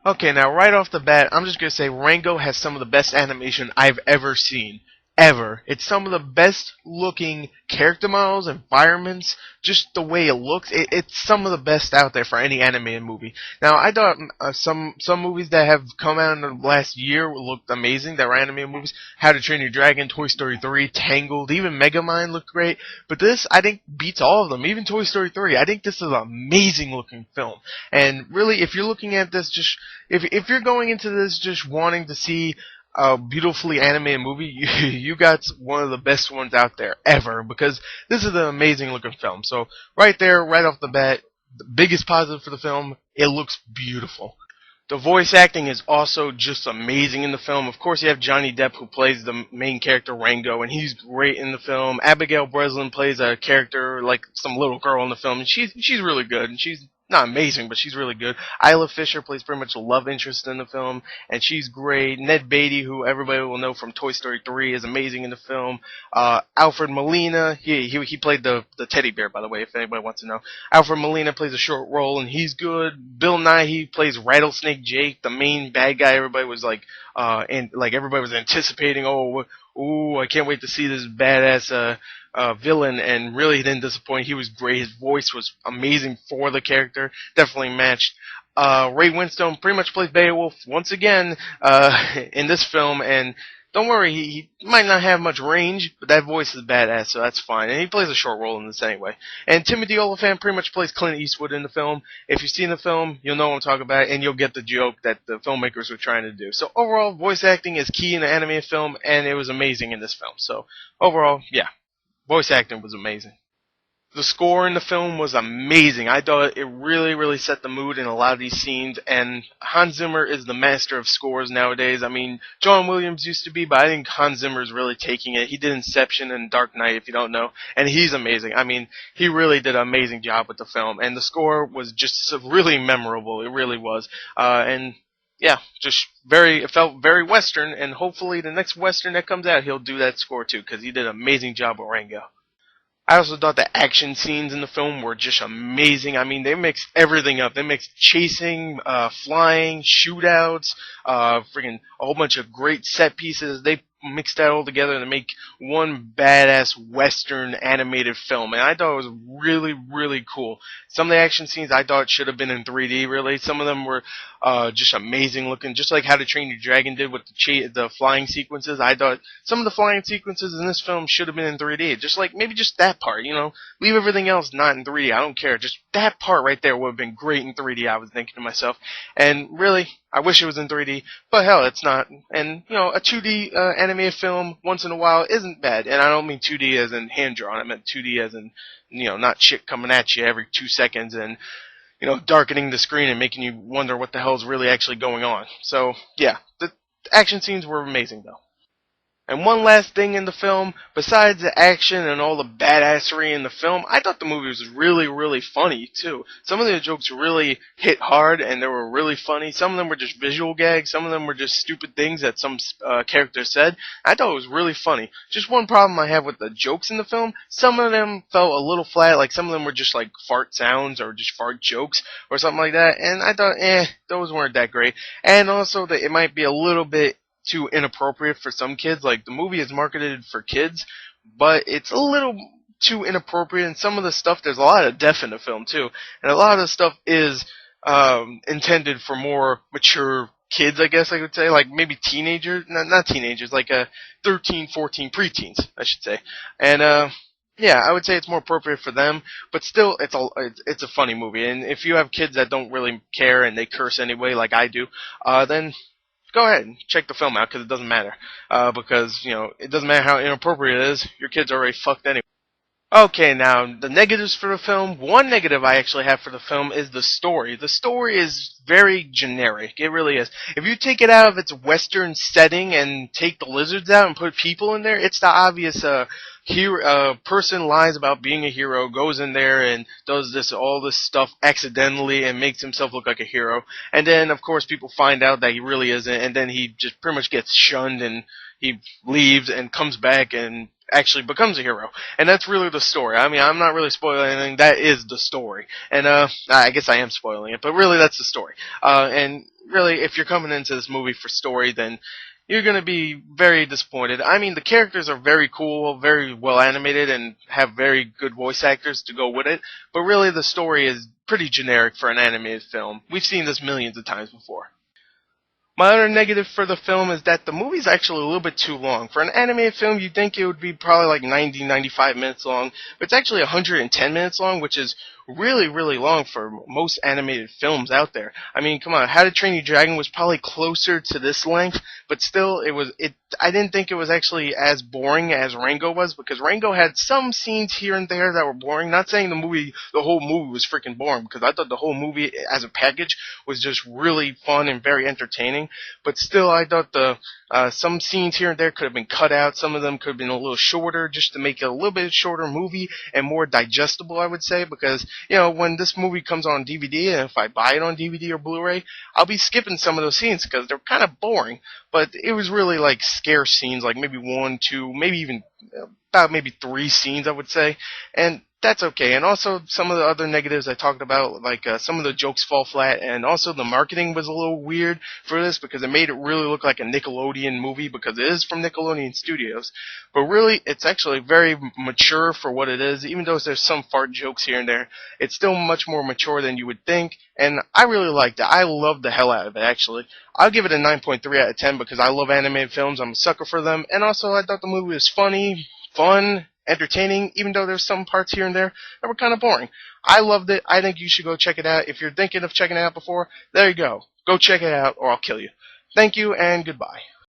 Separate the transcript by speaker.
Speaker 1: Okay, now right off the bat, I'm just gonna say Rango has some of the best animation I've ever seen. Ever. It's some of the best looking character models, environments, just the way it looks. It's some of the best out there for any animated movie. Now, I thought some movies that have come out in the last year looked amazing. That were animated movies. How to Train Your Dragon, Toy Story 3, Tangled, even Megamind looked great. But this, I think, beats all of them. Even Toy Story 3. I think this is an amazing looking film. And really, if you're looking at this, just if you're going into this just wanting to see a beautifully animated movie, you got one of the best ones out there ever, because this is an amazing looking film. So right there, right off the bat, the biggest positive for the film, it looks beautiful. The voice acting is also just amazing in the film. Of course, you have Johnny Depp, who plays the main character Rango, and he's great in the film. Abigail Breslin plays a character like some little girl in the film, and she's really good, and she's not amazing, but she's really good. Isla Fisher plays pretty much a love interest in the film, and she's great. Ned Beatty, who everybody will know from Toy Story 3, is amazing in the film. Alfred Molina, he played the teddy bear, by the way, if anybody wants to know. Alfred Molina plays a short role, and he's good. Bill Nighy plays Rattlesnake Jake, the main bad guy. Everybody was like, and like everybody was anticipating. Oh, ooh, I can't wait to see this badass villain, and really he didn't disappoint. He was great. His voice was amazing for the character. Definitely matched. Ray Winstone pretty much plays Beowulf once again in this film, and don't worry, he might not have much range, but that voice is badass, so that's fine. And he plays a short role in this anyway. And Timothy Olyphant pretty much plays Clint Eastwood in the film. If you've seen the film, you'll know what I'm talking about, and you'll get the joke that the filmmakers were trying to do. So overall, voice acting is key in an animated film, and it was amazing in this film. So overall, yeah, voice acting was amazing. The score in the film was amazing. I thought it really, really set the mood in a lot of these scenes, and Hans Zimmer is the master of scores nowadays. I mean, John Williams used to be, but I think Hans Zimmer is really taking it. He did Inception and Dark Knight, if you don't know, and he's amazing. I mean, he really did an amazing job with the film, and the score was just really memorable. It really was. And yeah, it felt very Western, and hopefully the next Western that comes out, he'll do that score too, because he did an amazing job with Rango. I also thought the action scenes in the film were just amazing. I mean, they mixed everything up. They mixed chasing, flying, shootouts, freaking a whole bunch of great set pieces. They mixed that all together to make one badass Western animated film, and I thought it was really, really cool. Some of the action scenes I thought should have been in 3D, really. Some of them were just amazing looking, just like How to Train Your Dragon did with the flying sequences. I thought some of the flying sequences in this film should have been in 3D, just like maybe just that part, leave everything else not in 3D. I don't care, just that part right there would have been great in 3D, I was thinking to myself. And really, I wish it was in 3D, but hell, it's not. And, a 2D animated film once in a while isn't bad. And I don't mean 2D as in hand-drawn. I meant 2D as in, not shit coming at you every 2 seconds and, darkening the screen and making you wonder what the hell is really actually going on. So, yeah, the action scenes were amazing, though. And one last thing in the film, besides the action and all the badassery in the film, I thought the movie was really, really funny, too. Some of the jokes really hit hard, and they were really funny. Some of them were just visual gags. Some of them were just stupid things that some characters said. I thought it was really funny. Just one problem I have with the jokes in the film, some of them felt a little flat. Like, some of them were just, like, fart sounds or just fart jokes or something like that. And I thought, those weren't that great. And also that it might be a little bit too inappropriate for some kids. Like, the movie is marketed for kids, but it's a little too inappropriate, and some of the stuff, there's a lot of death in the film too, and a lot of the stuff is intended for more mature kids, I guess I could say, like maybe teenagers, not teenagers, like 13, 14, preteens, I should say. And yeah, I would say it's more appropriate for them, but still, it's a funny movie, and if you have kids that don't really care and they curse anyway, like I do, then go ahead and check the film out, because it doesn't matter. Because, it doesn't matter how inappropriate it is, your kid's already fucked anyway. Okay, now, the negatives for the film. One negative I actually have for the film is the story. The story is very generic. It really is. If you take it out of its Western setting and take the lizards out and put people in there, it's the obvious person lies about being a hero, goes in there and does all this stuff accidentally and makes himself look like a hero. And then, of course, people find out that he really isn't, and then he just pretty much gets shunned, and he leaves and comes back and actually becomes a hero, and that's really the story. I mean, I'm not really spoiling anything. That is the story, and I guess I am spoiling it, but really that's the story. And really, if you're coming into this movie for story, then you're going to be very disappointed. I mean, the characters are very cool, very well animated, and have very good voice actors to go with it, but really the story is pretty generic for an animated film. We've seen this millions of times before. My other negative for the film is that the movie's actually a little bit too long. For an animated film, you'd think it would be probably like 90, 95 minutes long, but it's actually 110 minutes long, which is really, really long for most animated films out there. I mean, come on, How to Train Your Dragon was probably closer to this length, but still, I didn't think it was actually as boring as Rango was, because Rango had some scenes here and there that were boring. Not saying the whole movie was freaking boring, because I thought the whole movie as a package was just really fun and very entertaining. But still, I thought some scenes here and there could have been cut out. Some of them could have been a little shorter, just to make it a little bit shorter movie and more digestible, I would say, because when this movie comes on DVD, and if I buy it on DVD or Blu-ray, I'll be skipping some of those scenes because they're kind of boring. But it was really like scarce scenes, like maybe one, two, maybe even about maybe three scenes, I would say, and that's okay. And also some of the other negatives I talked about, like some of the jokes fall flat, and also the marketing was a little weird for this because it made it really look like a Nickelodeon movie because it is from Nickelodeon Studios. But really, it's actually very mature for what it is. Even though there's some fart jokes here and there, it's still much more mature than you would think. And I really liked it. I loved the hell out of it, actually. I'll give it a 9.3 out of 10 because I love animated films. I'm a sucker for them. And also, I thought the movie was funny, fun, entertaining, even though there's some parts here and there that were kind of boring. I loved it. I think you should go check it out. If you're thinking of checking it out before, there you go. Go check it out or I'll kill you. Thank you and goodbye.